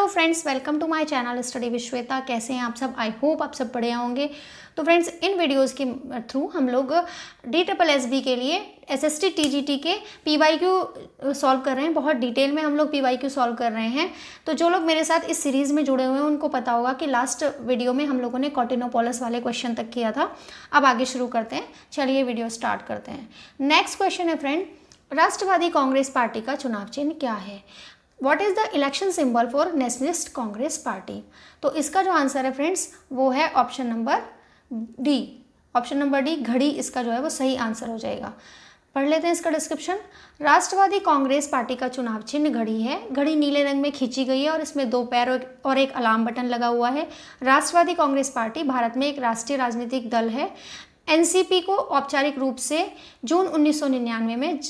Friends, welcome to my channel study with Shweta. कैसे हैं आप सब? आई होप आप सब बढ़िया होंगे। तो फ्रेंड्स, इन वीडियोस के थ्रू हम लोग DSSB के लिए SST TGT के PYQ सॉल्व कर रहे हैं। बहुत डिटेल में हम लोग PYQ सॉल्व कर रहे हैं। तो जो लोग मेरे साथ इस सीरीज़ में जुड़े हुए हैं उनको पता होगा कि लास्ट वीडियो में हम लोगों ने कॉटिनोपोलस वाले क्वेश्चन तक किया था। अब आगे शुरू करते हैं, चलिए वीडियो स्टार्ट करते हैं। नेक्स्ट क्वेश्चन है फ्रेंड, राष्ट्रवादी कांग्रेस पार्टी का चुनाव चिन्ह क्या है? What is the election symbol for nationalist Congress party? तो इसका जो आंसर है फ्रेंड्स वो है option number D. Option number D, घड़ी, इसका जो है वो सही आंसर हो जाएगा। पढ़ लेते हैं इसका डिस्क्रिप्शन। राष्ट्रवादी कांग्रेस पार्टी का चुनाव चिन्ह घड़ी है। घड़ी नीले रंग में खींची गई है और इसमें 2 पैर और एक अलार्म बटन लगा हुआ है। राष्ट्रवादी कांग्रेस पार्टी भारत में एक राष्ट्रीय राजनीतिक दल है। एनसीपी को औपचारिक रूप से जून 1999 में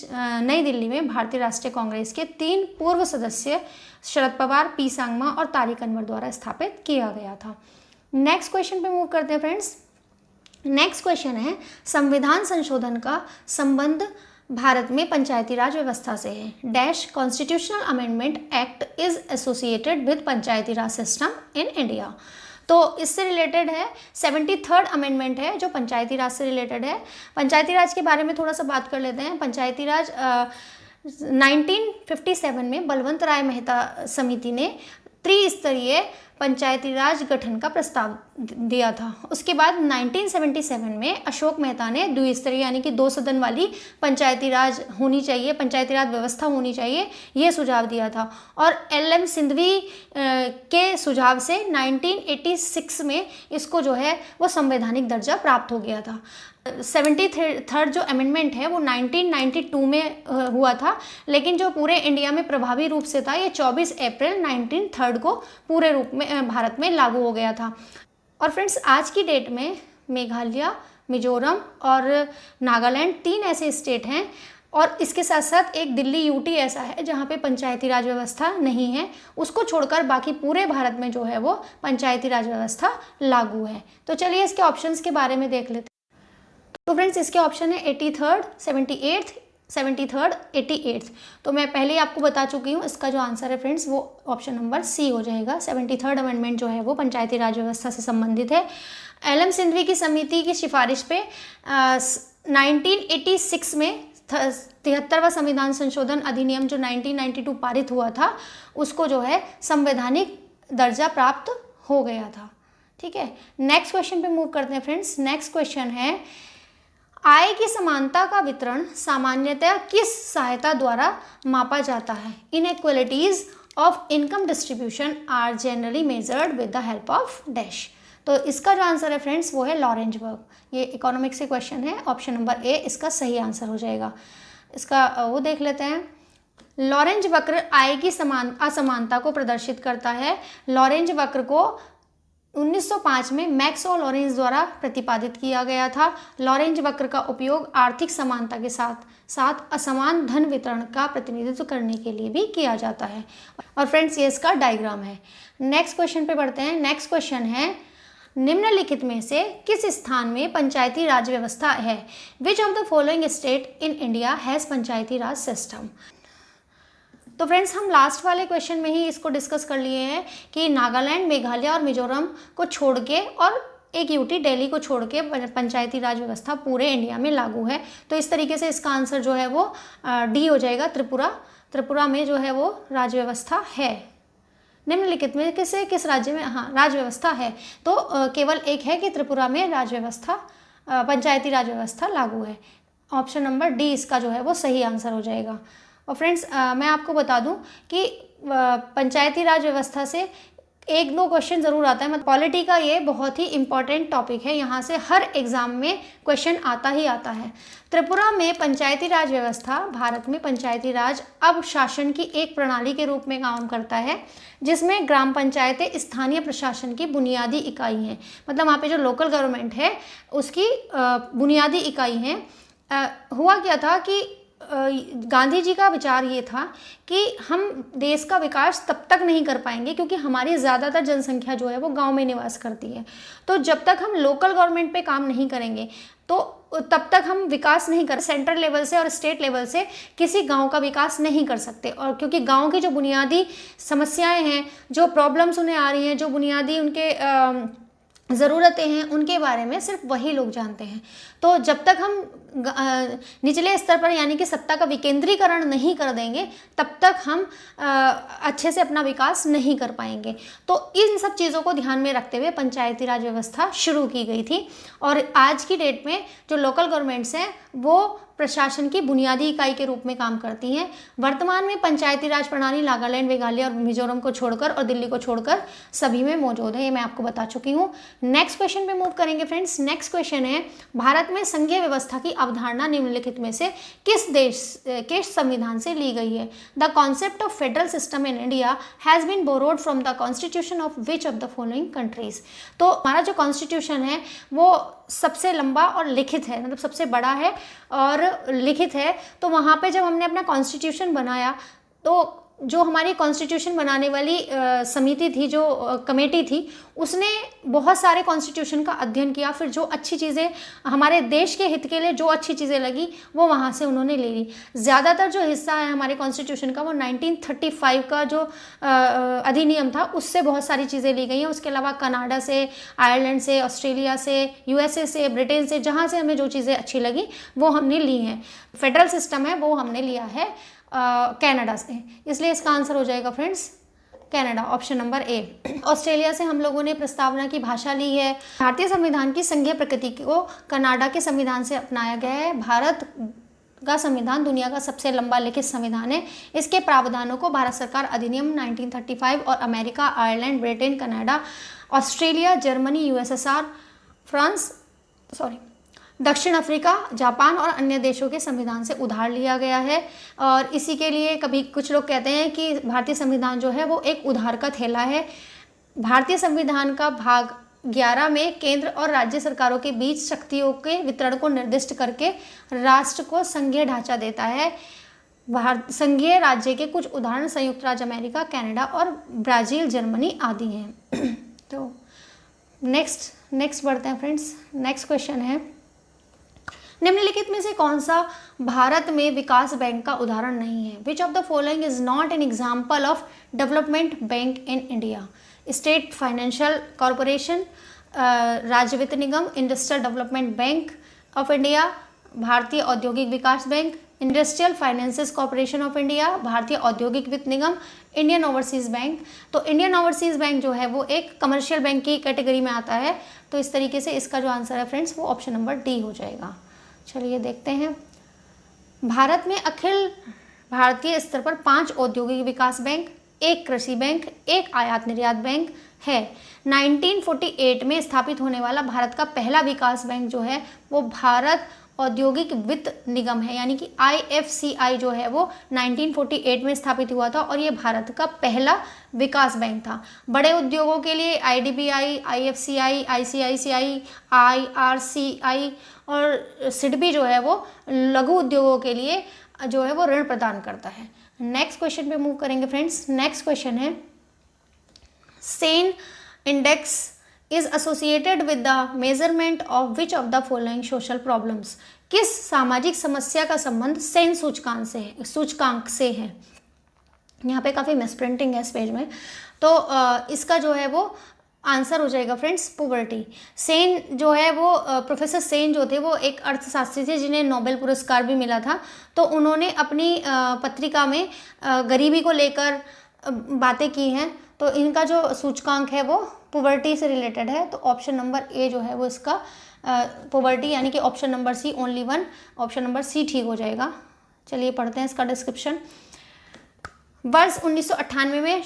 नई दिल्ली में भारतीय राष्ट्रीय कांग्रेस के 3 पूर्व सदस्य शरद पवार, पी सांगमा और तारिक अनवर द्वारा स्थापित किया गया था। नेक्स्ट क्वेश्चन पे मूव करते हैं फ्रेंड्स। नेक्स्ट क्वेश्चन है, संविधान संशोधन का संबंध भारत में पंचायती राज व्यवस्था से है। Dash constitutional amendment act is associated with Panchayati Raj system in India. तो इससे रिलेटेड है 73rd अमेंडमेंट है जो पंचायती राज से रिलेटेड है। पंचायती राज के बारे में थोड़ा सा बात कर लेते हैं। पंचायती राज 1957 में बलवंत राय मेहता समिति ने त्रिस्तरीय पंचायती राज गठन का प्रस्ताव दिया था। उसके बाद 1977 में अशोक मेहता ने द्विस्तरीय यानी कि 2 सदन वाली पंचायती राज होनी चाहिए, पंचायती राज व्यवस्था होनी चाहिए, ये सुझाव दिया था। और LM सिंघवी के सुझाव से 1986 में इसको जो है वो संवैधानिक दर्जा प्राप्त हो गया था। 73rd जो अमेंडमेंट है वो 1992 में हुआ था, लेकिन जो पूरे इंडिया में प्रभावी रूप से था ये 24 अप्रैल 1903 को पूरे रूप में भारत में लागू हो गया था। और फ्रेंड्स, आज की डेट में मेघालय, मिजोरम और नागालैंड 3 ऐसे स्टेट हैं और इसके साथ साथ एक दिल्ली UT ऐसा है जहाँ पे पंचायती राज व्यवस्था नहीं है। उसको छोड़कर बाकी पूरे भारत में जो है वो पंचायती राज व्यवस्था लागू है। तो चलिए इसके ऑप्शंस के बारे में देख लेते हैं। तो फ्रेंड्स, इसके ऑप्शन है 83rd, 78th, 73rd, 88th। तो मैं पहले ही आपको बता चुकी हूँ, इसका जो आंसर है फ्रेंड्स वो ऑप्शन नंबर सी हो जाएगा। 73rd अमेंडमेंट जो है वो पंचायती राज व्यवस्था से संबंधित है। LM सिंघवी की समिति की सिफारिश पे 1986 में 73वां संविधान संशोधन अधिनियम जो 1992 पारित हुआ था उसको जो है संवैधानिक दर्जा प्राप्त हो गया था। ठीक है, नेक्स्ट क्वेश्चन पे मूव करते हैं फ्रेंड्स। नेक्स्ट क्वेश्चन है, आय की समानता का वितरण सामान्यतः किस सहायता द्वारा मापा जाता है? Inequalities of income distribution are generally measured with the help of dash. तो इसका जो आंसर है फ्रेंड्स वो है लॉरेंज वर्क। ये इकोनॉमिक्स से क्वेश्चन है, ऑप्शन नंबर ए इसका सही आंसर हो जाएगा। इसका वो देख लेते हैं। लॉरेंज वक्र आय की असमानता को प्रदर्शित करता है। लॉरेंज वक्र को 1905 में मैक्स और लॉरेंज द्वारा प्रतिपादित किया गया था। लॉरेंज वक्र का उपयोग आर्थिक समानता के साथ साथ असमान धन वितरण का प्रतिनिधित्व करने के लिए भी किया जाता है। और फ्रेंड्स, ये इसका डायग्राम है। नेक्स्ट क्वेश्चन पे बढ़ते हैं। नेक्स्ट क्वेश्चन है, निम्नलिखित में से किस स्थान में पंचायती राज व्यवस्था है? Which of the following state in India has Panchayati Raj system? तो फ्रेंड्स, हम लास्ट वाले क्वेश्चन में ही इसको डिस्कस कर लिए हैं कि नागालैंड, मेघालय और मिजोरम को छोड़ के और एक UT दिल्ली को छोड़ के पंचायती राज व्यवस्था पूरे इंडिया में लागू है। तो इस तरीके से इसका आंसर जो है वो डी हो जाएगा, त्रिपुरा। त्रिपुरा में जो है वो राज व्यवस्था है। निम्नलिखित में किस राज्य में राज व्यवस्था है? तो केवल एक है कि त्रिपुरा में राज व्यवस्था पंचायती राज व्यवस्था लागू है। ऑप्शन नंबर डी इसका जो है वो सही आंसर हो जाएगा। और फ्रेंड्स, मैं आपको बता दूं कि पंचायती राज व्यवस्था से 1-2 क्वेश्चन ज़रूर आता है। मतलब पॉलिटी का ये बहुत ही इंपॉर्टेंट टॉपिक है, यहाँ से हर एग्ज़ाम में क्वेश्चन आता ही आता है। त्रिपुरा में पंचायती राज व्यवस्था भारत में पंचायती राज अब शासन की एक प्रणाली के रूप में काम करता है, जिसमें ग्राम पंचायतें स्थानीय प्रशासन की बुनियादी इकाई हैं। मतलब वहाँ पे जो लोकल गवर्नमेंट है उसकी बुनियादी इकाई हैं। हुआ क्या था कि गांधी जी का विचार ये था कि हम देश का विकास तब तक नहीं कर पाएंगे क्योंकि हमारी ज़्यादातर जनसंख्या जो है वो गांव में निवास करती है। तो जब तक हम लोकल गवर्नमेंट पे काम नहीं करेंगे, तो तब तक हम विकास नहीं कर, सेंट्रल लेवल से और स्टेट लेवल से किसी गांव का विकास नहीं कर सकते। और क्योंकि गांव की जो बुनियादी समस्याएं हैं, जो प्रॉब्लम्स उन्हें आ रही हैं, जो बुनियादी उनके ज़रूरतें हैं, उनके बारे में सिर्फ वही लोग जानते हैं। तो जब तक हम निचले स्तर पर यानी कि सत्ता का विकेंद्रीकरण नहीं कर देंगे, तब तक हम अच्छे से अपना विकास नहीं कर पाएंगे। तो इन सब चीज़ों को ध्यान में रखते हुए पंचायती राज व्यवस्था शुरू की गई थी। और आज की डेट में जो लोकल गवर्नमेंट्स हैं वो प्रशासन की बुनियादी इकाई के रूप में काम करती हैं। वर्तमान में पंचायती राज प्रणाली नागालैंड, मेघालय और मिजोरम को छोड़कर और दिल्ली को छोड़कर सभी में मौजूद है। ये मैं आपको बता चुकी हूँ। नेक्स्ट क्वेश्चन पे मूव करेंगे फ्रेंड्स। नेक्स्ट क्वेश्चन है, भारत में संघीय व्यवस्था की अवधारणा निम्नलिखित में से किस देश के संविधान से ली गई है? The concept of federal system in India has been borrowed from the constitution of which of the following countries? तो हमारा जो कॉन्स्टिट्यूशन है वो सबसे लंबा और लिखित है, मतलब सबसे बड़ा है और लिखित है। तो वहाँ पे जब हमने अपना कॉन्स्टिट्यूशन बनाया तो जो हमारी कॉन्स्टिट्यूशन बनाने वाली समिति थी, जो कमेटी थी, उसने बहुत सारे कॉन्स्टिट्यूशन का अध्ययन किया। फिर जो अच्छी चीज़ें हमारे देश के हित के लिए जो अच्छी चीज़ें लगी वो वहाँ से उन्होंने ले ली। ज़्यादातर जो हिस्सा है हमारे कॉन्स्टिट्यूशन का वो 1935 का जो अधिनियम था उससे बहुत सारी चीज़ें ली गई हैं। उसके अलावा कनाडा से, आयरलैंड से, ऑस्ट्रेलिया से, यूएसए से, ब्रिटेन से, जहाँ से हमें जो चीज़ें अच्छी लगी वो हमने ली हैं। फेडरल सिस्टम है वो हमने लिया है कनाडा से, इसलिए इसका आंसर हो जाएगा फ्रेंड्स कनाडा, ऑप्शन नंबर ए। ऑस्ट्रेलिया से हम लोगों ने प्रस्तावना की भाषा ली है। भारतीय संविधान की संघीय प्रकृति को कनाडा के संविधान से अपनाया गया है। भारत का संविधान दुनिया का सबसे लंबा लिखित संविधान है। इसके प्रावधानों को भारत सरकार अधिनियम 1935 और America, Ireland, Britain, Canada, Australia, Germany, USSR, दक्षिण अफ्रीका, जापान और अन्य देशों के संविधान से उधार लिया गया है। और इसी के लिए कभी कुछ लोग कहते हैं कि भारतीय संविधान जो है वो एक उधार का थैला है। भारतीय संविधान का भाग 11 में केंद्र और राज्य सरकारों के बीच शक्तियों के वितरण को निर्दिष्ट करके राष्ट्र को संघीय ढांचा देता है। संघीय राज्य के कुछ उदाहरण संयुक्त राज्य अमेरिका, कनाडा और ब्राज़ील, जर्मनी आदि हैं। तो नेक्स्ट बढ़ते हैं फ्रेंड्स। नेक्स्ट क्वेश्चन है, निम्नलिखित में से कौन सा भारत में विकास बैंक का उदाहरण नहीं है? Which of the following is not an example of development bank in India? State financial corporation, राज्य वित्त निगम, industrial development bank of India, भारतीय औद्योगिक विकास बैंक, industrial finances corporation of India, भारतीय औद्योगिक वित्त निगम, इंडियन ओवरसीज़ बैंक। तो इंडियन ओवरसीज़ बैंक जो है वो एक कमर्शियल बैंक की कैटेगरी में आता है। तो इस तरीके से इसका जो आंसर है फ्रेंड्स वो ऑप्शन नंबर डी हो जाएगा। चलिए देखते हैं। भारत में अखिल भारतीय स्तर पर 5 औद्योगिक विकास बैंक, 1 कृषि बैंक, 1 आयात निर्यात बैंक है। 1948 में स्थापित होने वाला भारत का पहला विकास बैंक जो है वो भारत औद्योगिक वित्त निगम है, यानी कि IFCI जो है वो 1948 में स्थापित हुआ था और ये भारत का पहला विकास बैंक था। बड़े उद्योगों के लिए IDBI, IFCI, ICICI, IRCI और SIDBI जो है वो लघु उद्योगों के लिए जो है वो ऋण प्रदान करता है। नेक्स्ट क्वेश्चन पे मूव करेंगे फ्रेंड्स। नेक्स्ट क्वेश्चन है, Sen index is associated with the measurement of which of the following social problems? किस सामाजिक समस्या का संबंध सेन सूचकांक से है? यहाँ पे काफ़ी मिसप्रिंटिंग है इस पेज में। तो इसका जो है वो आंसर हो जाएगा फ्रेंड्स पोवर्टी। सेन जो है वो प्रोफेसर सेन जो थे वो एक अर्थशास्त्री थे जिन्हें नोबेल पुरस्कार भी मिला था। तो उन्होंने अपनी पत्रिका में गरीबी को लेकर बातें की हैं। तो इनका जो सूचकांक है वो पोवर्टी से रिलेटेड है। तो ऑप्शन नंबर ए जो है वो इसका पोवर्टी यानी कि option number C only 1, option number C ठीक हो जाएगा। चलिए पढ़ते हैं इसका डिस्क्रिप्शन। वर्ष 1998 में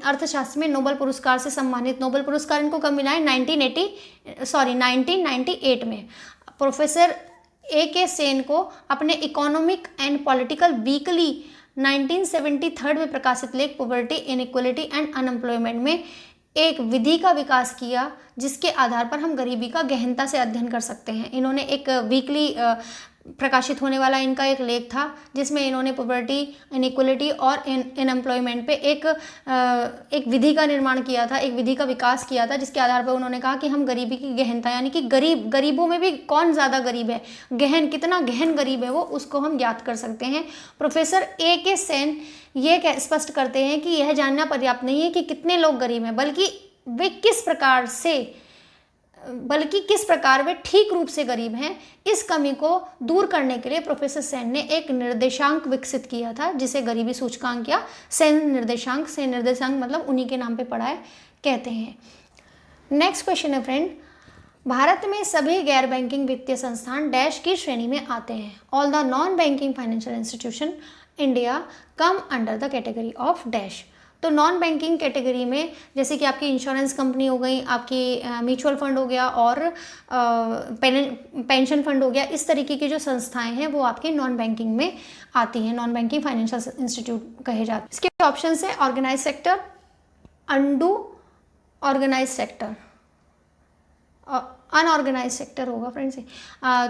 अर्थशास्त्र में नोबेल पुरस्कार से सम्मानित, नोबेल पुरस्कार इनको कब मिला है? 1998 में प्रोफेसर A.K. सेन को अपने इकोनॉमिक एंड पॉलिटिकल वीकली 1973 में प्रकाशित लेख पॉवर्टी, इनइक्वलिटी एंड अनएम्प्लॉयमेंट में एक विधि का विकास किया जिसके आधार पर हम गरीबी का गहनता से अध्ययन कर सकते हैं। इन्होंने एक वीकली प्रकाशित होने वाला इनका एक लेख था, जिसमें इन्होंने पॉवर्टी, इनइक्वलिटी और अनएम्प्लॉयमेंट पे एक विधि का निर्माण किया था, एक विधि का विकास किया था, जिसके आधार पर उन्होंने कहा कि हम गरीबी की गहनता, यानी कि गरीबों में भी कौन ज़्यादा गरीब है, कितना गहन गरीब है वो, उसको हम ज्ञात कर सकते हैं। Professor A.K. सेन ये स्पष्ट करते हैं कि यह जानना पर्याप्त नहीं है कि कितने लोग गरीब हैं, बल्कि किस प्रकार वे ठीक रूप से गरीब हैं। इस कमी को दूर करने के लिए प्रोफेसर सेन ने एक निर्देशांक विकसित किया था, जिसे गरीबी सूचकांक या सेन निर्देशांक मतलब उन्हीं के नाम पे पड़ा है कहते हैं। नेक्स्ट क्वेश्चन है फ्रेंड, भारत में सभी गैर बैंकिंग वित्तीय संस्थान डैश की श्रेणी में आते हैं। All the non banking financial institution India come under the category of dash. तो नॉन बैंकिंग कैटेगरी में जैसे कि आपकी इंश्योरेंस कंपनी हो गई, आपकी म्यूचुअल फंड हो गया और पेंशन फंड हो गया, इस तरीके की जो संस्थाएं हैं वो आपके नॉन बैंकिंग में आती हैं, नॉन बैंकिंग फाइनेंशियल इंस्टीट्यूट कहे जाते हैं। इसके ऑप्शन है ऑर्गेनाइज सेक्टर, अंडू ऑर्गेनाइज सेक्टर, अनऑर्गेनाइज सेक्टर होगा फ्रेंड्स।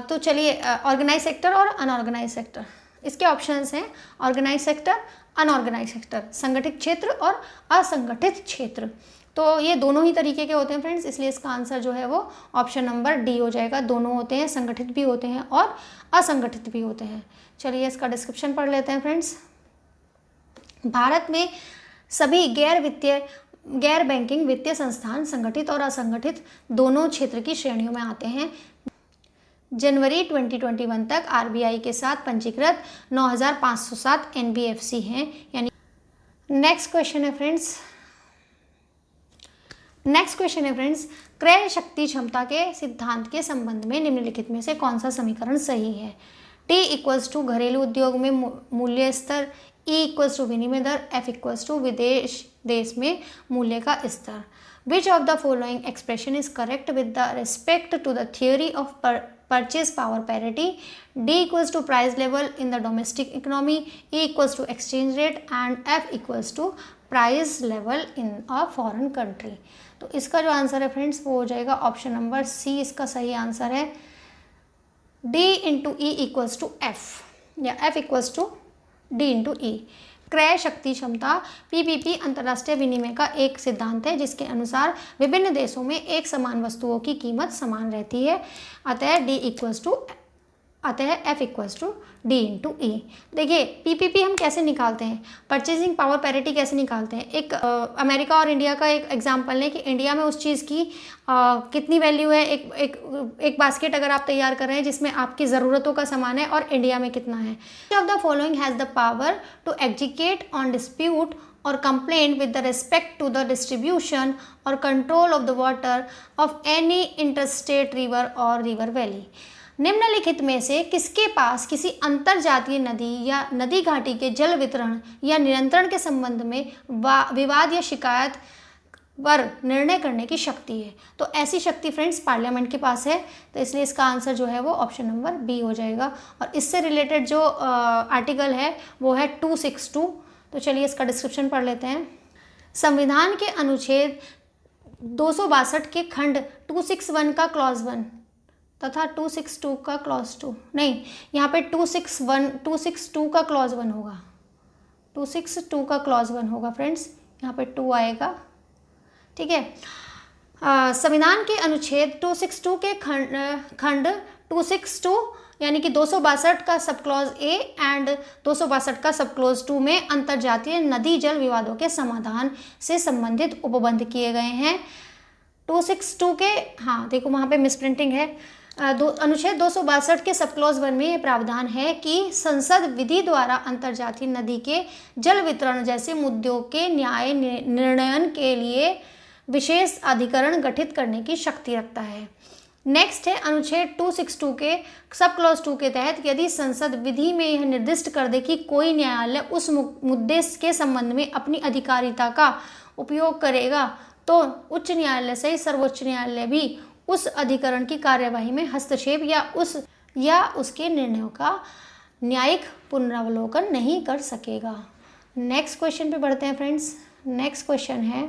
तो चलिए ऑर्गेनाइज सेक्टर और अनऑर्गेनाइज सेक्टर, इसके ऑप्शंस हैं ऑर्गेनाइज सेक्टर, अनऑर्गेनाइज सेक्टर, संगठित क्षेत्र और असंगठित क्षेत्र। तो ये दोनों ही तरीके के होते हैं फ्रेंड्स, इसलिए इसका आंसर जो है वो ऑप्शन नंबर डी हो जाएगा। दोनों होते हैं, संगठित भी होते हैं और असंगठित भी होते हैं। चलिए इसका डिस्क्रिप्शन पढ़ लेते हैं फ्रेंड्स। भारत में सभी गैर बैंकिंग वित्तीय संस्थान संगठित और असंगठित दोनों क्षेत्र की श्रेणियों में आते हैं। जनवरी 2021 तक आरबीआई के साथ पंजीकृत 9,507 एनबीएफसी हैं, यानी नेक्स्ट क्वेश्चन है फ्रेंड्स, क्रय शक्ति क्षमता के सिद्धांत के संबंध में निम्नलिखित में से कौन सा समीकरण सही है। T = घरेलू उद्योग में मूल्य स्तर, E = विनिमय दर, F = देश में मूल्य का स्तर। Which of the following expression is correct with the respect to the theory of purchase power parity? D = price level in the domestic economy, E = exchange rate and F = price level in a foreign country। तो इसका जो answer है friends वो हो जाएगा option number सी, इसका सही answer है। D × E = F या F = D × E। क्रय शक्ति क्षमता पीपीपी अंतर्राष्ट्रीय विनिमय का एक सिद्धांत है, जिसके अनुसार विभिन्न देशों में एक समान वस्तुओं की कीमत समान रहती है। अतः F = D × E। देखिए पीपीपी हम कैसे निकालते हैं, परचेजिंग पावर पैरिटी कैसे निकालते हैं। एक अमेरिका और इंडिया का एक एग्जांपल है कि इंडिया में उस चीज़ की कितनी वैल्यू है। एक बास्केट अगर आप तैयार कर रहे हैं जिसमें आपकी ज़रूरतों का सामान है और इंडिया में कितना है। Of the following has the power to execute on dispute और complaint with the respect to the distribution और control of the water of any interstate river और रिवर वैली। निम्नलिखित में से किसके पास किसी अंतरजातीय नदी या नदी घाटी के जल वितरण या नियंत्रण के संबंध में विवाद या शिकायत पर निर्णय करने की शक्ति है। तो ऐसी शक्ति फ्रेंड्स पार्लियामेंट के पास है, तो इसलिए इसका आंसर जो है वो ऑप्शन नंबर बी हो जाएगा। और इससे रिलेटेड जो आर्टिकल है वो है 262। तो चलिए इसका डिस्क्रिप्शन पढ़ लेते हैं। संविधान के अनुच्छेद 262 के खंड 261 का क्लॉज 1 तथा 262 का क्लॉज 2, नहीं यहाँ पे 262 का क्लॉज 1 होगा, 262 का क्लॉज 1 होगा फ्रेंड्स, यहाँ पे 2 आएगा, ठीक है। संविधान के अनुच्छेद 262 के खंड 262 यानी कि 262 का सब क्लॉज ए एंड 262 का सब क्लॉज 2 में अंतर्जातीय नदी जल विवादों के समाधान से संबंधित उपबंध किए गए हैं। 262 के, हाँ देखो वहाँ पे मिसप्रिंटिंग है। अनुच्छेद 262 के सब क्लॉज 1 में ये प्रावधान है कि संसद विधि द्वारा अंतर्जातीय नदी के जल वितरण जैसे मुद्दों के न्याय निर्णयन के लिए विशेष अधिकरण गठित करने की शक्ति रखता है। नेक्स्ट है अनुच्छेद 262 के सब क्लॉज 2 के तहत यदि संसद विधि में यह निर्दिष्ट कर दे कि कोई न्यायालय उस मुद्दे के संबंध में अपनी अधिकारिता का उपयोग करेगा तो उच्च न्यायालय सहित सर्वोच्च न्यायालय भी उस अधिकरण की कार्यवाही में हस्तक्षेप या उसके निर्णयों का न्यायिक पुनरावलोकन नहीं कर सकेगा। नेक्स्ट क्वेश्चन पे बढ़ते हैं फ्रेंड्स। नेक्स्ट क्वेश्चन है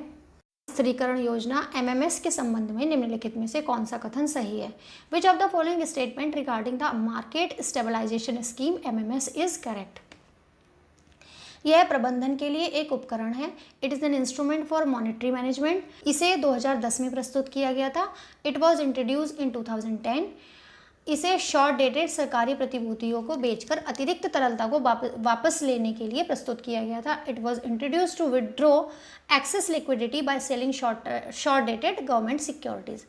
स्थिरीकरण योजना MMS के संबंध में निम्नलिखित में से कौन सा कथन सही है? Which of the following statement regarding the market stabilization scheme MMS is correct? यह प्रबंधन के लिए एक उपकरण है। It is an instrument for monetary management. इसे 2010 में प्रस्तुत किया गया था। इट वॉज इंट्रोड्यूस इन 2010। इसे शॉर्ट डेटेड सरकारी प्रतिभूतियों को बेचकर अतिरिक्त तरलता को वापस लेने के लिए प्रस्तुत किया गया था। It was introduce to withdraw excess liquidity by selling short dated government securities.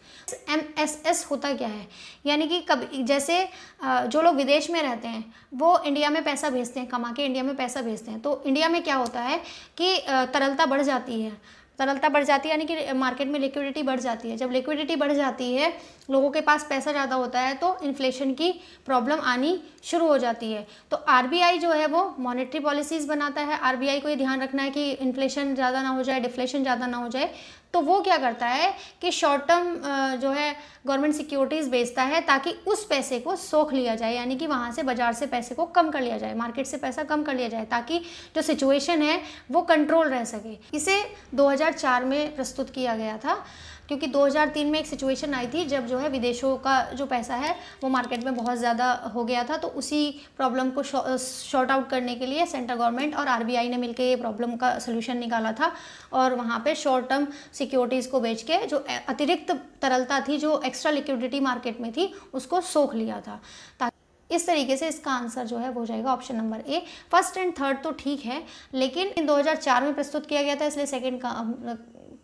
MSS होता क्या है? यानी कि कभी जैसे जो लोग विदेश में रहते हैं वो इंडिया में पैसा भेजते हैं, कमा के इंडिया में पैसा भेजते हैं, तो इंडिया में क्या होता है कि तरलता बढ़ जाती है। तरलता बढ़ जाती है यानी कि मार्केट में लिक्विडिटी बढ़ जाती है। जब लिक्विडिटी बढ़ जाती है, लोगों के पास पैसा ज़्यादा होता है, तो इन्फ्लेशन की प्रॉब्लम आनी शुरू हो जाती है। तो RBI जो है वो मॉनेटरी पॉलिसीज़ बनाता है। RBI को ये ध्यान रखना है कि इन्फ्लेशन ज़्यादा ना हो जाए, डिफ्लेशन ज़्यादा ना हो जाए। तो वो क्या करता है कि शॉर्ट टर्म जो है गवर्नमेंट सिक्योरिटीज़ बेचता है ताकि उस पैसे को सोख लिया जाए, यानी कि वहाँ से बाजार से पैसे को कम कर लिया जाए, मार्केट से पैसा कम कर लिया जाए, ताकि जो सिचुएशन है वो कंट्रोल रह सके। इसे 2004 में प्रस्तुत किया गया था, क्योंकि 2003 में एक सिचुएशन आई थी जब जो है विदेशों का जो पैसा है वो मार्केट में बहुत ज़्यादा हो गया था। तो उसी प्रॉब्लम को शॉर्ट आउट करने के लिए सेंट्रल गवर्नमेंट और RBI ने मिलकर ये प्रॉब्लम का सलूशन निकाला था, और वहाँ पे शॉर्ट टर्म सिक्योरिटीज़ को बेच के जो अतिरिक्त तरलता थी, जो एक्स्ट्रा लिक्विडिटी मार्केट में थी, उसको सोख लिया था। ताकि इस तरीके से इसका आंसर जो है वो जाएगा option number A. First and third तो ठीक है, लेकिन 2004 में प्रस्तुत किया गया था, इसलिए सेकेंड का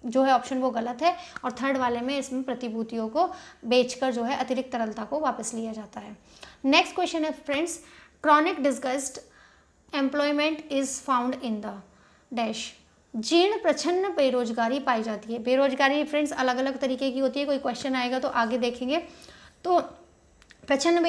जो है ऑप्शन वो गलत है। और थर्ड वाले में इसमें प्रतिभूतियों को बेचकर जो है अतिरिक्त तरलता को वापस लिया जाता है। नेक्स्ट क्वेश्चन है friends, chronic disgust employment is found in the dash. जीर्ण प्रच्छन्न बेरोजगारी पाई जाती है। बेरोजगारी फ्रेंड्स अलग अलग तरीके की होती है, कोई क्वेश्चन आएगा तो आगे देखेंगे। तो प्रच्छन्न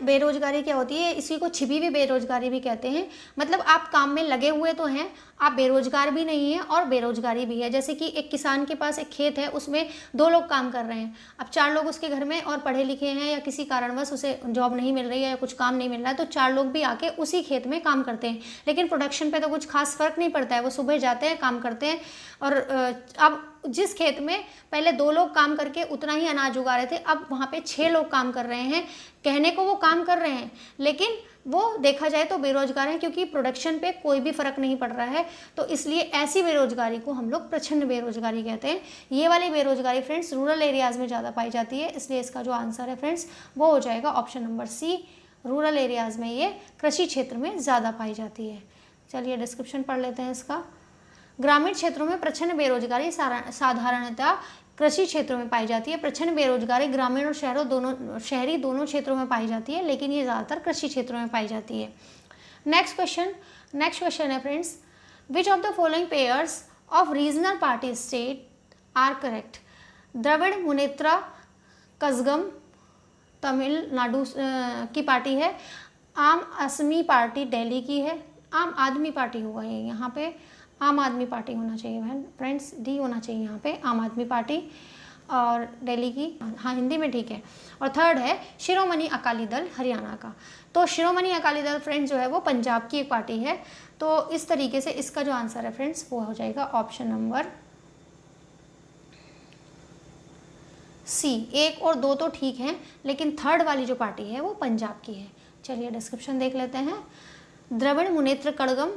बेरोजगारी क्या होती है? इसी को छिपी हुई बेरोजगारी भी कहते हैं। मतलब आप काम में लगे हुए तो हैं, आप बेरोजगार भी नहीं हैं और बेरोजगारी भी है। जैसे कि एक किसान के पास एक खेत है, उसमें 2 लोग काम कर रहे हैं। अब 4 लोग उसके घर में और पढ़े लिखे हैं, या किसी कारणवश उसे जॉब नहीं मिल रही है या कुछ काम नहीं मिल रहा है, तो 4 लोग भी आके उसी खेत में काम करते हैं। लेकिन प्रोडक्शन पे तो कुछ खास फर्क नहीं पड़ता है। वो सुबह जाते हैं, काम करते हैं, और अब जिस खेत में पहले 2 लोग काम करके उतना ही अनाज उगा रहे थे, अब वहाँ पे 6 लोग काम कर रहे हैं। कहने को वो काम कर रहे हैं, लेकिन वो देखा जाए तो बेरोजगार हैं, क्योंकि प्रोडक्शन पे कोई भी फर्क नहीं पड़ रहा है। तो इसलिए ऐसी बेरोजगारी को हम लोग प्रच्छन्न बेरोजगारी कहते हैं। ये वाली बेरोजगारी फ्रेंड्स रूरल एरियाज़ में ज़्यादा पाई जाती है, इसलिए इसका जो आंसर है फ्रेंड्स वो हो जाएगा option number C. Rural areas में ये कृषि क्षेत्र में ज़्यादा पाई जाती है। चलिए डिस्क्रिप्शन पढ़ लेते हैं इसका। ग्रामीण क्षेत्रों में प्रच्छन्न बेरोजगारी साधारणतः कृषि क्षेत्रों में पाई जाती है। प्रच्छन्न बेरोजगारी ग्रामीण और शहरी दोनों क्षेत्रों में पाई जाती है, लेकिन ये ज़्यादातर कृषि क्षेत्रों में पाई जाती है। नेक्स्ट क्वेश्चन है friends, which of the following pairs of regional party state are correct? Dravida Munnetra Kazhagam Tamil Nadu की पार्टी है। आम आदमी पार्टी दिल्ली की है। आम आदमी पार्टी होगा ये, यहाँ पे आम आदमी पार्टी होना चाहिए फ्रेंड्स, डी होना चाहिए यहाँ पे आम आदमी पार्टी, और दिल्ली की, हाँ हिंदी में ठीक है। और थर्ड है शिरोमणि अकाली दल हरियाणा का। तो शिरोमणि अकाली दल फ्रेंड्स जो है वो पंजाब की एक पार्टी है। तो इस तरीके से इसका जो आंसर है फ्रेंड्स वो हो जाएगा ऑप्शन नंबर सी। 1 और 2 तो ठीक हैं, लेकिन थर्ड वाली जो पार्टी है वो पंजाब की है। चलिए डिस्क्रिप्शन देख लेते हैं। द्रविड़ मुनेत्र कड़गम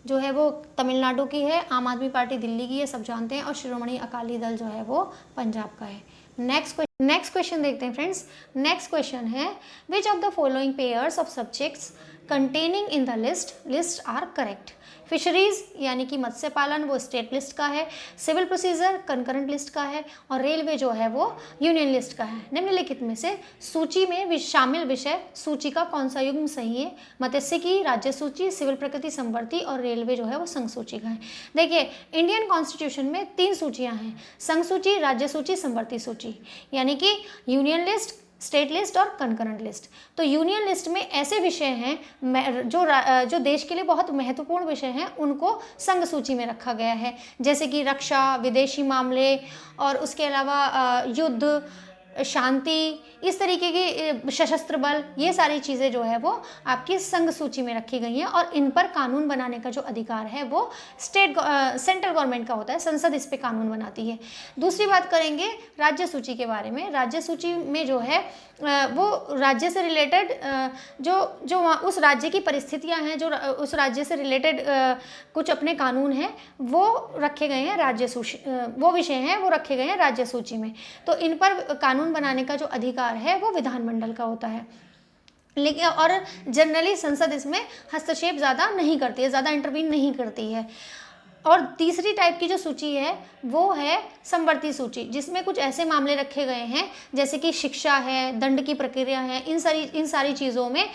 जो है वो तमिलनाडु की है, आम आदमी पार्टी दिल्ली की है, सब जानते हैं, और शिरोमणि अकाली दल जो है वो पंजाब का है। नेक्स्ट क्वेश्चन देखते हैं फ्रेंड्स। नेक्स्ट क्वेश्चन है, which of the following pairs of subjects containing in the list are correct? Fisheries यानी कि मत्स्य पालन वो स्टेट लिस्ट का है, सिविल प्रोसीजर कंकरेंट लिस्ट का है, और रेलवे जो है वो यूनियन लिस्ट का है। निम्नलिखित में से सूची में शामिल विषय सूची का कौन सा युग्म सही है? मत्स्य की राज्य सूची, सिविल प्रकृति संवर्ती, और रेलवे जो है वो संघ सूची का है। देखिए इंडियन कॉन्स्टिट्यूशन में 3 सूचियाँ हैं, संघ सूची, राज्य सूची, संवर्ती सूची, यानी कि यूनियन लिस्ट, स्टेट लिस्ट और कंकरेंट लिस्ट। तो यूनियन लिस्ट में ऐसे विषय हैं जो देश के लिए बहुत महत्वपूर्ण विषय हैं, उनको संघ सूची में रखा गया है, जैसे कि रक्षा, विदेशी मामले, और उसके अलावा युद्ध, शांति, इस तरीके की सशस्त्र बल, ये सारी चीज़ें जो है वो आपकी संघ सूची में रखी गई हैं और इन पर कानून बनाने का जो अधिकार है वो सेंट्रल गवर्नमेंट का होता है, संसद इस पे कानून बनाती है। दूसरी बात करेंगे राज्य सूची के बारे में। राज्य सूची में जो है वो राज्य से रिलेटेड जो वहाँ उस राज्य की परिस्थितियाँ हैं, जो उस राज्य से रिलेटेड कुछ अपने कानून हैं वो रखे गए हैं राज्य सूची, वो विषय हैं वो रखे गए हैं राज्य सूची में। तो इन पर कानून बनाने का जो अधिकार है वो विधानमंडल का होता है। लेकिन और जनरली संसद इसमें हस्तक्षेप ज़्यादा नहीं करती है, ज़्यादा इंटरवीन नहीं करती है। और तीसरी टाइप की जो सूची है वो है समवर्ती सूची, जिसमें कुछ ऐसे मामले रखे गए हैं जैसे कि शिक्षा है, दंड की प्रक्रिया है, इन सारी चीज़ों में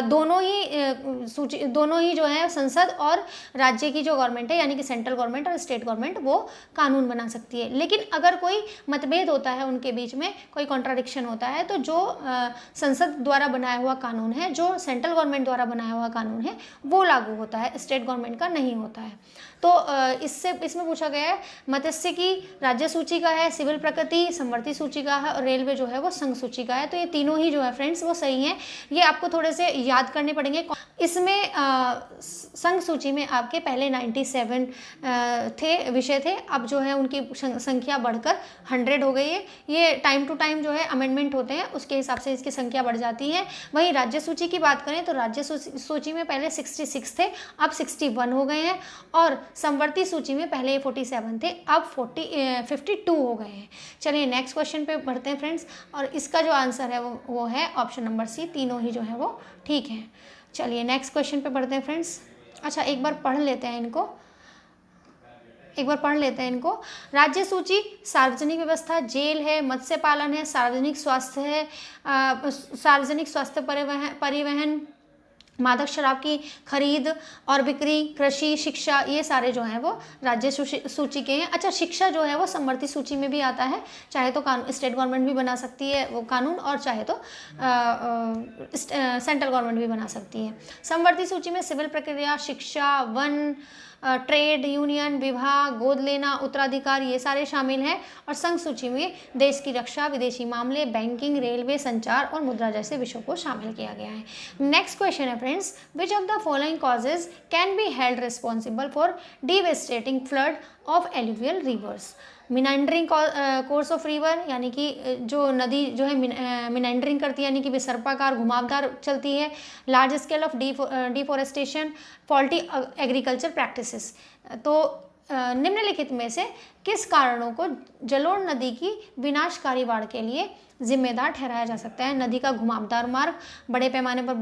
दोनों ही जो है संसद और राज्य की जो गवर्नमेंट है यानी कि सेंट्रल गवर्नमेंट और स्टेट गवर्नमेंट वो कानून बना सकती है। लेकिन अगर कोई मतभेद होता है उनके बीच में, कोई कॉन्ट्राडिक्शन होता है, तो जो संसद द्वारा बनाया हुआ कानून है, जो सेंट्रल गवर्नमेंट द्वारा बनाया हुआ कानून है वो लागू होता है, स्टेट गवर्नमेंट का नहीं होता है। तो इसमें पूछा गया है मत्स्य की राज्य सूची का है, सिविल प्रकृति समवर्ती सूची का है और रेलवे जो है वो संघ सूची का है। तो ये तीनों ही जो है फ्रेंड्स वो सही हैं। ये आपको थोड़े से याद करने पड़ेंगे। इसमें संघ सूची में आपके पहले 97 विषय थे, अब जो है उनकी संख्या बढ़कर 100 हो गई है। ये टाइम टू टाइम जो है अमेंडमेंट होते हैं, उसके हिसाब से इसकी संख्या बढ़ जाती है। वहीं राज्य सूची की बात करें तो राज्य सूची में पहले 66 थे, अब 61 हो गए हैं और समवर्ती सूची में पहले 47 थे, अब 52 हो गए हैं। चलिए नेक्स्ट क्वेश्चन पे बढ़ते हैं फ्रेंड्स, और इसका जो आंसर है वो है ऑप्शन नंबर सी, तीनों ही जो है वो ठीक है। चलिए नेक्स्ट क्वेश्चन पे बढ़ते हैं फ्रेंड्स। अच्छा एक बार पढ़ लेते हैं इनको। राज्य सूची सार्वजनिक व्यवस्था, जेल है, मत्स्य पालन है, सार्वजनिक स्वास्थ्य है, सार्वजनिक स्वास्थ्य परिवहन, मादक शराब की खरीद और बिक्री, कृषि, शिक्षा, ये सारे जो हैं वो राज्य सूची के हैं। अच्छा शिक्षा जो है वो समवर्ती सूची में भी आता है, चाहे तो स्टेट गवर्नमेंट भी बना सकती है वो कानून और चाहे तो सेंट्रल गवर्नमेंट भी बना सकती है। समवर्ती सूची में सिविल प्रक्रिया, शिक्षा, वन, ट्रेड यूनियन, विवाह, गोद लेना, उत्तराधिकार, ये सारे शामिल हैं। और संघ सूची में देश की रक्षा, विदेशी मामले, बैंकिंग, रेलवे, संचार और मुद्रा जैसे विषयों को शामिल किया गया है। नेक्स्ट क्वेश्चन है friends, which of the following causes can be held responsible for devastating flood of alluvial rivers. Meandering course of river, यानी कि जो नदी जो है मिनेंडरिंग करती है यानी कि विसर्पाकार घुमावदार चलती है। Large scale of deforestation, faulty agriculture practices. तो निम्नलिखित में से किस कारणों को जलोढ़ नदी की विनाशकारी बाढ़ के लिए जिम्मेदार ठहराया जा सकता है? नदी का घुमावदार मार्ग, बड़े पैमाने पर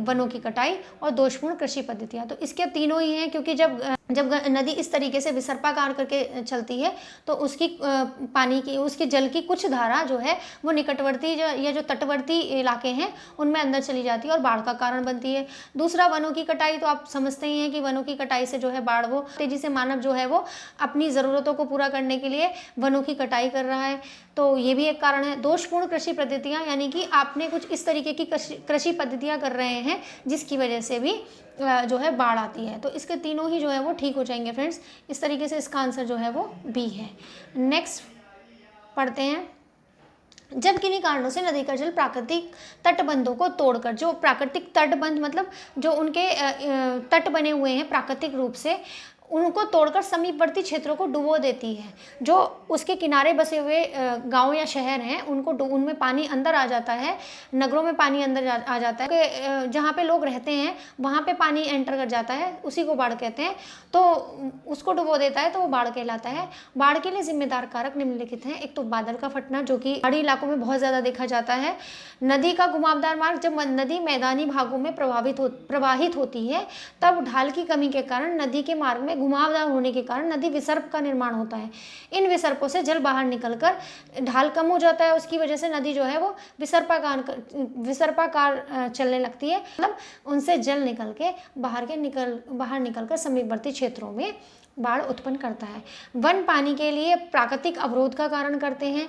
वनों की कटाई और दोषपूर्ण कृषि पद्धतियाँ। तो इसके तीनों ही हैं, क्योंकि जब नदी इस तरीके से विसर्पाकार करके चलती है तो उसकी जल की कुछ धारा जो है वो निकटवर्ती जो तटवर्ती इलाके हैं उनमें अंदर चली जाती है और बाढ़ का कारण बनती है। दूसरा वनों की कटाई, तो आप समझते ही हैं कि वनों की कटाई से जो है बाढ़ वो तेजी से मानव जो है वो अपनी ज़रूरतों को पूरा करने के लिए वनों की कटाई कर रहा है, तो ये भी एक कारण है। दोषपूर्ण कृषि पद्धतियाँ, यानी कि आपने कुछ इस तरीके की कृषि पद्धतियाँ कर रहे हैं जिसकी वजह से भी जो है बाढ़ आती है। तो इसके तीनों ही जो है वो ठीक हो जाएंगे फ्रेंड्स। इस तरीके से इसका आंसर जो है वो बी है। नेक्स्ट पढ़ते हैं, जब किन्हीं कारणों से नदी का जल प्राकृतिक तटबंधों को तोड़कर, जो प्राकृतिक तटबंध मतलब जो उनके तट बने हुए हैं प्राकृतिक रूप से, उनको तोड़कर समीपवर्ती क्षेत्रों को डुबो देती है। जो उसके किनारे बसे हुए गांव या शहर हैं उनमें पानी अंदर आ जाता है, नगरों में पानी अंदर आ जाता है, जहाँ पे लोग रहते हैं वहाँ पे पानी एंटर कर जाता है, उसी को बाढ़ कहते हैं। तो उसको डुबो देता है तो वो बाढ़ कहलाता है। बाढ़ के लिए जिम्मेदार कारक निम्नलिखित हैं। एक तो बादल का फटना, जो कि पहाड़ी इलाकों में बहुत ज़्यादा देखा जाता है। नदी का घुमावदार मार्ग, जब नदी मैदानी भागों में प्रवाहित होती है तब ढाल की कमी के कारण नदी के मार्ग में घुमावदार होने के कारण नदी विसर्प का निर्माण होता है। इन विसर्पों से जल बाहर निकलकर ढाल कम हो जाता है, उसकी वजह से नदी जो है वो विसर्पाकार चलने लगती है, मतलब उनसे जल निकल के बाहर निकलकर समीपवर्ती क्षेत्रों में बाढ़ उत्पन्न करता है। वन पानी के लिए प्राकृतिक अवरोध का कारण करते हैं,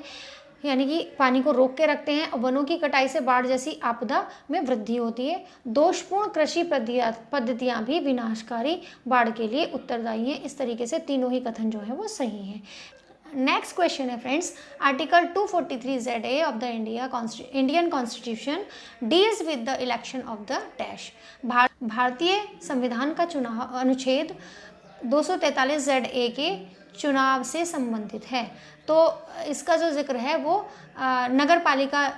यानी कि पानी को रोक के रखते हैं, और वनों की कटाई से बाढ़ जैसी आपदा में वृद्धि होती है। दोषपूर्ण कृषि पद्धतियाँ भी विनाशकारी बाढ़ के लिए उत्तरदायी हैं। इस तरीके से तीनों ही कथन जो है वो सही हैं। नेक्स्ट क्वेश्चन है friends, article 243ZA of the Indian constitution deals with the election of the dash. भारतीय संविधान का चुनाव अनुच्छेद 243ZA के चुनाव से संबंधित है। तो इसका जो जिक्र है वो नगर पालिका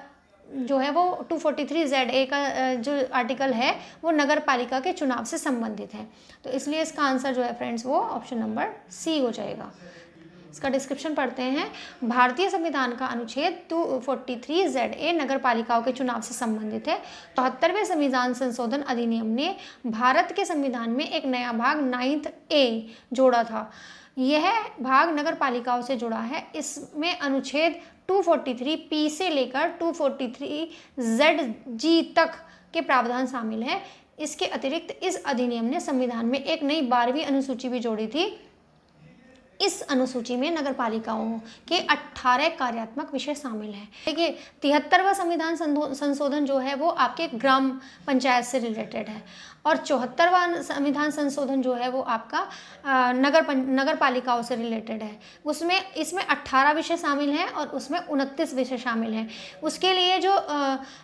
जो है वो 243ZA का जो आर्टिकल है वो नगर पालिका के चुनाव से संबंधित है। तो इसलिए इसका आंसर जो है फ्रेंड्स वो ऑप्शन नंबर सी हो जाएगा। इसका डिस्क्रिप्शन पढ़ते हैं। भारतीय संविधान का अनुच्छेद 243ZA नगर पालिकाओं के चुनाव से संबंधित है। 74वें संविधान संशोधन अधिनियम ने भारत के संविधान में एक नया भाग 9th A जोड़ा था। यह भाग नगर पालिकाओं से जुड़ा है। इसमें अनुच्छेद 243P से लेकर 243ZG तक के प्रावधान शामिल है। इसके अतिरिक्त इस अधिनियम ने संविधान में एक नई 12वीं अनुसूची भी जोड़ी थी। इस अनुसूची में नगर पालिकाओं के 18 कार्यात्मक विषय शामिल हैं। देखिए 73वां संविधान संशोधन जो है वो आपके ग्राम पंचायत से रिलेटेड है और 74वां संविधान संशोधन जो है वो आपका नगर पालिकाओं से रिलेटेड है। इसमें 18 विषय शामिल हैं और उसमें 29 विषय शामिल हैं। उसके लिए जो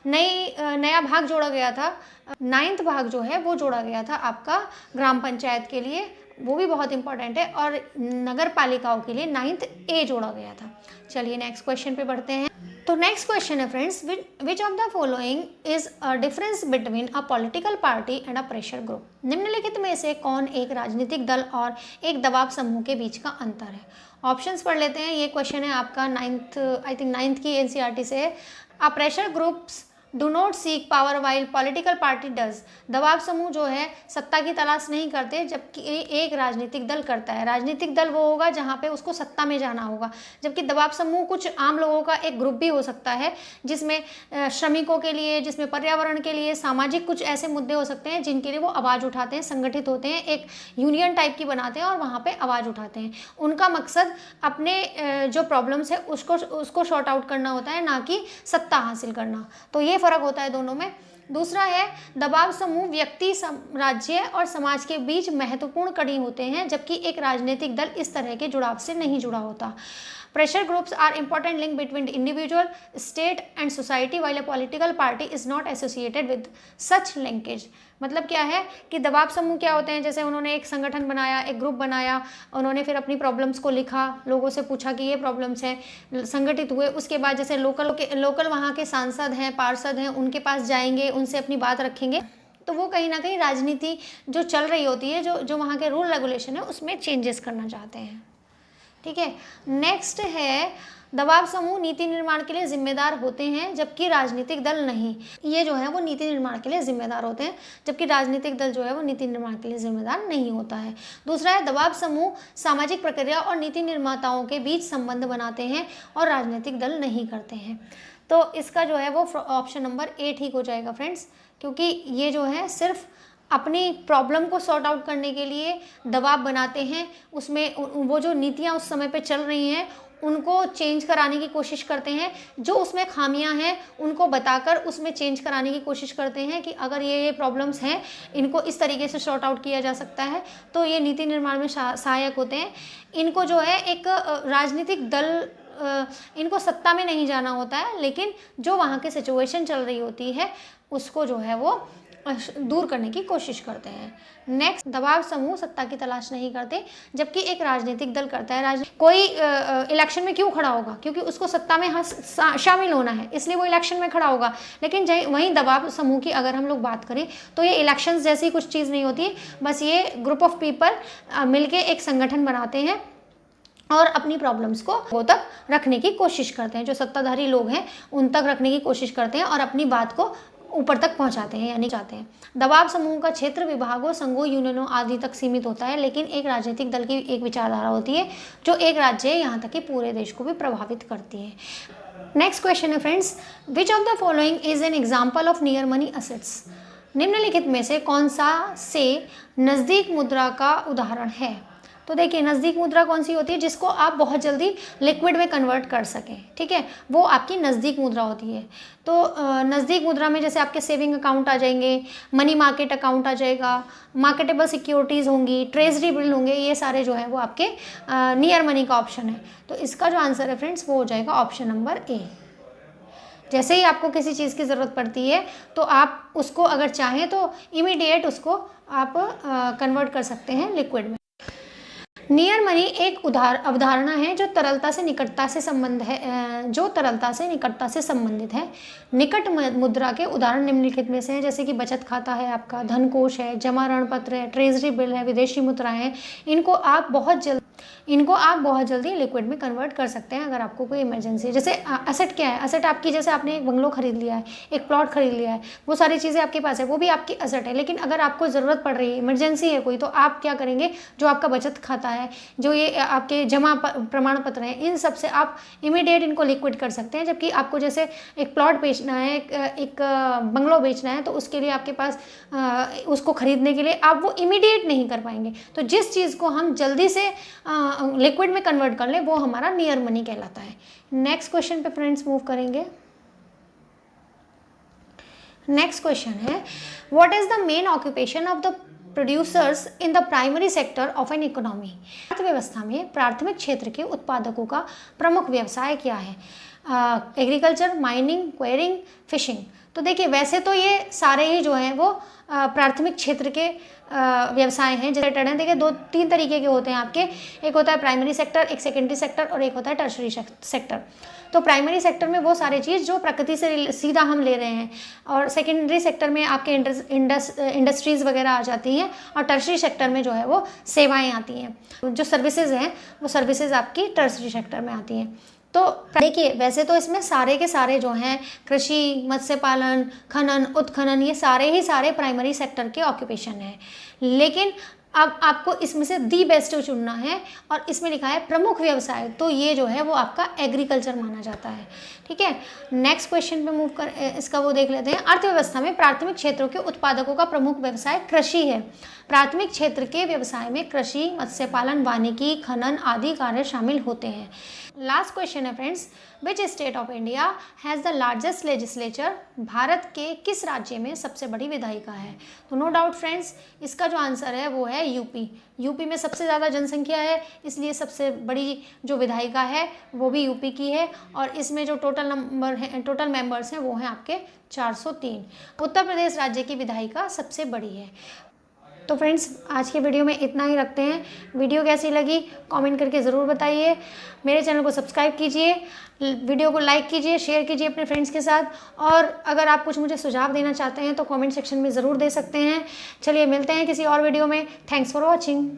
नया भाग जोड़ा गया था, 9th भाग जो है वो जोड़ा गया था आपका ग्राम पंचायत के लिए, वो भी बहुत इंपॉर्टेंट है, और नगर पालिकाओं के लिए 9th A जोड़ा गया था। चलिए नेक्स्ट क्वेश्चन पे बढ़ते हैं। तो नेक्स्ट क्वेश्चन है friends, which of the following is a difference between a political party and a pressure group. निम्नलिखित में से कौन एक राजनीतिक दल और एक दबाव समूह के बीच का अंतर है। ऑप्शंस पढ़ लेते हैं। ये क्वेश्चन है आपका 9th की NCERT से है। A pressure groups do not seek power while political party does. दबाव समूह जो है सत्ता की तलाश नहीं करते, जबकि एक राजनीतिक दल करता है। राजनीतिक दल वो होगा जहाँ पे उसको सत्ता में जाना होगा, जबकि दबाव समूह कुछ आम लोगों का एक ग्रुप भी हो सकता है, जिसमें श्रमिकों के लिए, जिसमें पर्यावरण के लिए, सामाजिक कुछ ऐसे मुद्दे हो सकते हैं जिनके लिए वो आवाज़ उठाते हैं, संगठित होते हैं, एक यूनियन टाइप की बनाते हैं और वहाँ पर आवाज़ उठाते हैं। उनका मकसद अपने जो प्रॉब्लम्स है उसको शॉर्ट आउट करना होता है, ना कि सत्ता हासिल करना। तो ये फर्क होता है दोनों में। दूसरा है दबाव समूह व्यक्ति, राज्य और समाज के बीच महत्वपूर्ण कड़ी होते हैं, जबकि एक राजनीतिक दल इस तरह के जुड़ाव से नहीं जुड़ा होता। Pressure groups are important link between individual, state and society, while a political party is not associated with such linkage। मतलब क्या है कि दबाव समूह क्या होते हैं, जैसे उन्होंने एक संगठन बनाया, एक ग्रुप बनाया, उन्होंने फिर अपनी प्रॉब्लम्स को लिखा, लोगों से पूछा कि ये प्रॉब्लम्स हैं, संगठित हुए। उसके बाद जैसे लोकल वहाँ के सांसद हैं, पार्षद हैं, उनके पास जाएंगे, उनसे अपनी बात रखेंगे, तो वो कहीं ना कहीं राजनीति जो चल रही होती है, जो वहाँ के रूल रेगुलेशन है उसमें चेंजेस करना चाहते हैं। ठीक है। नेक्स्ट है दबाव समूह नीति निर्माण के लिए जिम्मेदार होते हैं, जबकि राजनीतिक दल नहीं। ये जो है वो नीति निर्माण के लिए जिम्मेदार होते हैं, जबकि राजनीतिक दल जो है वो नीति निर्माण के लिए जिम्मेदार नहीं होता है। दूसरा है दबाव समूह सामाजिक प्रक्रिया और नीति निर्माताओं के बीच संबंध बनाते हैं और राजनीतिक दल नहीं करते हैं। तो इसका जो है वो ऑप्शन नंबर A ठीक हो जाएगा फ्रेंड्स, क्योंकि ये जो है सिर्फ अपनी प्रॉब्लम को सॉर्ट आउट करने के लिए दबाव बनाते हैं, उसमें वो जो नीतियाँ उस समय पे चल रही हैं उनको चेंज कराने की कोशिश करते हैं, जो उसमें खामियां हैं उनको बताकर उसमें चेंज कराने की कोशिश करते हैं कि अगर ये प्रॉब्लम्स हैं इनको इस तरीके से सॉर्ट आउट किया जा सकता है। तो ये नीति निर्माण में सहायक होते हैं। इनको जो है एक राजनीतिक दल, इनको सत्ता में नहीं जाना होता है, लेकिन जो वहाँ की सिचुएशन चल रही होती है उसको जो है वो दूर करने की कोशिश करते हैं। नेक्स्ट, दबाव समूह सत्ता की तलाश नहीं करते, जबकि एक राजनीतिक दल करता है। कोई इलेक्शन में क्यों खड़ा होगा? क्योंकि उसको सत्ता में शामिल होना है, इसलिए वो इलेक्शन में खड़ा होगा। लेकिन वहीं दबाव समूह की अगर हम लोग बात करें तो ये इलेक्शंस जैसी कुछ चीज़ नहीं होती, बस ये ग्रुप ऑफ पीपल मिलके एक संगठन बनाते हैं और अपनी प्रॉब्लम्स को वो तक रखने की कोशिश करते हैं, जो सत्ताधारी लोग हैं उन तक रखने की कोशिश करते हैं और अपनी बात को ऊपर तक पहुंचाते हैं, यानी चाहते हैं। दबाव समूह का क्षेत्र विभागों, संघों, यूनियनों आदि तक सीमित होता है, लेकिन एक राजनीतिक दल की एक विचारधारा होती है जो एक राज्य यहाँ तक कि पूरे देश को भी प्रभावित करती है। नेक्स्ट क्वेश्चन है friends, which of the following is an example of near money assets. निम्नलिखित में से कौन सा से नज़दीक मुद्रा का उदाहरण है? तो देखिए नज़दीक मुद्रा कौन सी होती है, जिसको आप बहुत जल्दी लिक्विड में कन्वर्ट कर सकें, ठीक है, वो आपकी नज़दीक मुद्रा होती है। तो नज़दीक मुद्रा में जैसे आपके सेविंग अकाउंट आ जाएंगे, मनी मार्केट अकाउंट आ जाएगा, मार्केटेबल सिक्योरिटीज़ होंगी, ट्रेजरी बिल होंगे, ये सारे जो है वो आपके नियर मनी का ऑप्शन है। तो इसका जो आंसर है फ्रेंड्स वो हो जाएगा ऑप्शन नंबर ए। जैसे ही आपको किसी चीज़ की ज़रूरत पड़ती है तो आप उसको अगर चाहें तो इमीडिएट उसको आप कन्वर्ट कर सकते हैं लिक्विड में। नियर मनी एक अवधारणा है जो तरलता से निकटता से संबंधित है। निकट मुद्रा के उदाहरण निम्नलिखित में से हैं, जैसे कि बचत खाता है आपका, धन कोष है, जमा ऋण पत्र है, ट्रेजरी बिल है, विदेशी मुद्रा है। इनको आप बहुत जल्दी लिक्विड में कन्वर्ट कर सकते हैं अगर आपको कोई इमरजेंसी है। जैसे एसेट क्या है, एसेट आपकी, जैसे आपने एक बंगलो खरीद लिया है, एक प्लॉट खरीद लिया है, वो सारी चीज़ें आपके पास है, वो भी आपकी एसेट है। लेकिन अगर आपको ज़रूरत पड़ रही है, इमरजेंसी है कोई, तो आप क्या करेंगे, जो आपका बचत खाता है, जो ये आपके जमा प्रमाण पत्र हैं, इन सब से आप इमीडिएट इनको लिक्विड कर सकते हैं। जबकि आपको जैसे एक प्लॉट बेचना है, एक बंगलो बेचना है, तो उसके लिए आपके पास उसको खरीदने के लिए आप वो इमीडिएट नहीं कर पाएंगे। तो जिस चीज़ को हम जल्दी से लिक्विड में कन्वर्ट कर ले वो हमारा नियर मनी कहलाता है। नेक्स्ट क्वेश्चन पे फ्रेंड्स मूव करेंगे। नेक्स्ट क्वेश्चन है, what is the main occupation of the producers in the primary sector of an economy. अर्थव्यवस्था में प्राथमिक क्षेत्र के उत्पादकों का प्रमुख व्यवसाय क्या है। Agriculture, mining, quarrying, fishing. तो देखिए वैसे तो ये सारे ही जो हैं वो प्राथमिक क्षेत्र के व्यवसाय हैं रिलेटेड हैं। देखिए 2-3 तरीके के होते हैं आपके, एक होता है प्राइमरी सेक्टर, एक सेकेंडरी सेक्टर और एक होता है टर्शरी सेक्टर। तो प्राइमरी सेक्टर में वो सारे चीज़ जो प्रकृति से सीधा हम ले रहे हैं, और सेकेंडरी सेक्टर में आपके इंडस्ट्रीज़ वगैरह आ जाती हैं, और टर्शरी सेक्टर में जो है वो सेवाएं आती हैं। जो सर्विसेज हैं वो सर्विसेज आपकी टर्शरी सेक्टर में आती हैं। तो देखिए वैसे तो इसमें सारे के सारे जो हैं कृषि, मत्स्य पालन, खनन, उत्खनन, ये सारे ही सारे प्राइमरी सेक्टर के ऑक्यूपेशन हैं। लेकिन अब आपको इसमें से दी बेस्ट चुनना है, और इसमें लिखा है प्रमुख व्यवसाय, तो ये जो है वो आपका एग्रीकल्चर माना जाता है। ठीक है, नेक्स्ट क्वेश्चन पे मूव कर इसका वो देख लेते हैं। अर्थव्यवस्था में प्राथमिक क्षेत्रों के उत्पादकों का प्रमुख व्यवसाय कृषि है। प्राथमिक क्षेत्र के व्यवसाय में कृषि, मत्स्य पालन, वानिकी, खनन आदि कार्य शामिल होते हैं। लास्ट क्वेश्चन है friends, which state of India has the largest legislature. Bharat के किस राज्य में सबसे बड़ी विधायिका है। तो नो डाउट फ्रेंड्स इसका जो आंसर है वो है यूपी। यूपी में सबसे ज़्यादा जनसंख्या है, इसलिए सबसे बड़ी जो विधायिका है वो भी यूपी की है, और इसमें जो टोटल मेंबर्स हैं वो हैं आपके 403। उत्तर प्रदेश राज्य की विधायिका सबसे बड़ी है। तो फ्रेंड्स आज के वीडियो में इतना ही रखते हैं। वीडियो कैसी लगी कमेंट करके ज़रूर बताइए। मेरे चैनल को सब्सक्राइब कीजिए, वीडियो को लाइक कीजिए, शेयर कीजिए अपने फ्रेंड्स के साथ, और अगर आप कुछ मुझे सुझाव देना चाहते हैं तो कमेंट सेक्शन में ज़रूर दे सकते हैं। चलिए मिलते हैं किसी और वीडियो में। Thanks for watching.